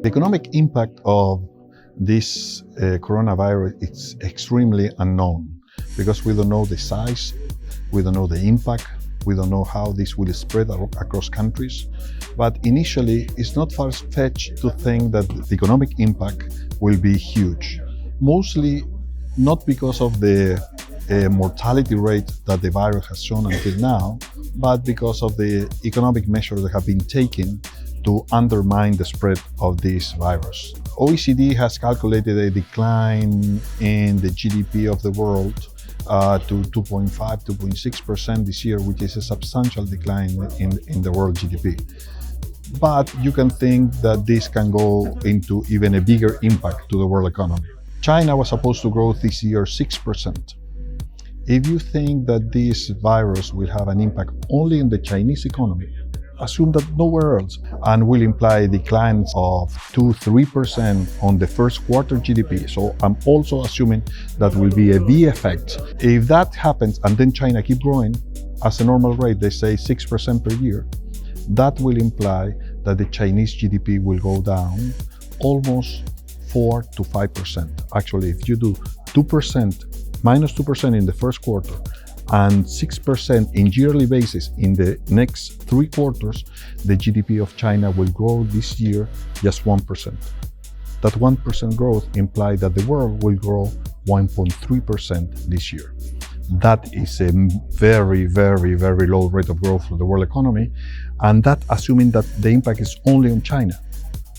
The economic impact of this coronavirus is extremely unknown because we don't know the size, we don't know the impact, we don't know how this will spread across countries. But initially, it's not far-fetched to think that the economic impact will be huge. Mostly not because of the mortality rate that the virus has shown until now, but because of the economic measures that have been taken to undermine the spread of this virus. OECD has calculated a decline in the GDP of the world to 2.5, 2.6% this year, which is a substantial decline in the world GDP. But you can think that this can go into even a bigger impact to the world economy. China was supposed to grow this year 6%. If you think that this virus will have an impact only in the Chinese economy, assume that nowhere else, and will imply declines of 2-3% on the first quarter GDP. So I'm also assuming that will be a V effect. If that happens and then China keep growing as a normal rate, they say 6% per year, that will imply that the Chinese GDP will go down almost 4 to 5%. Actually, if you do 2%, minus 2% in the first quarter, and 6% in yearly basis in the next 3 quarters, the GDP of China will grow this year just 1%. That 1% growth implies that the world will grow 1.3% this year. That is a very, very, very low rate of growth for the world economy, and that assuming that the impact is only on China.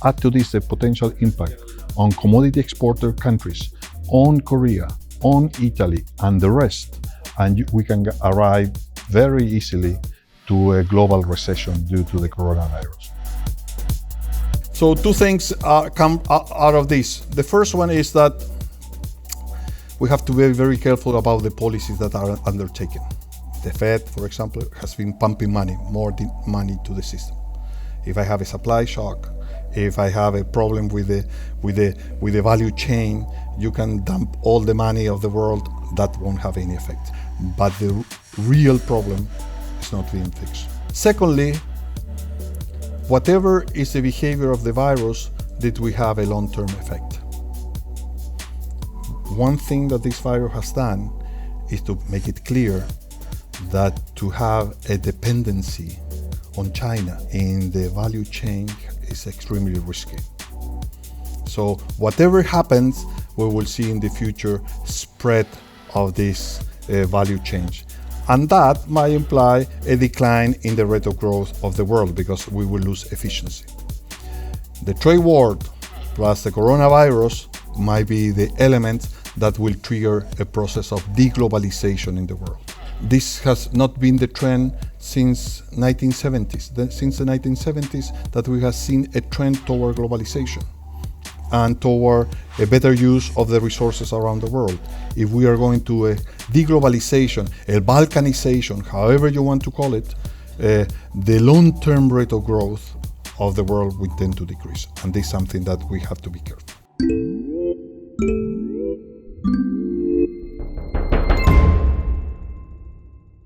Add to this the potential impact on commodity exporter countries, on Korea, on Italy, and the rest, and we can arrive very easily to a global recession due to the coronavirus. So 2 things come out of this. The first one is that we have to be very careful about the policies that are undertaken. The Fed, for example, has been pumping more money to the system. If I have a supply shock, if I have a problem with the value chain, you can dump all the money of the world, that won't have any effect. But the real problem is not being fixed. Secondly, whatever is the behavior of the virus, did we have a long-term effect? One thing that this virus has done is to make it clear that to have a dependency on China in the value chain is extremely risky. So whatever happens, we will see in the future spread of this value chain. And that might imply a decline in the rate of growth of the world because we will lose efficiency. The trade war plus the coronavirus might be the elements that will trigger a process of deglobalization in the world. This has not been the trend since 1970s. Since the 1970s that we have seen a trend toward globalization and toward a better use of the resources around the world. If we are going to a deglobalization, a balkanization, however you want to call it, the long-term rate of growth of the world will tend to decrease. And this is something that we have to be careful.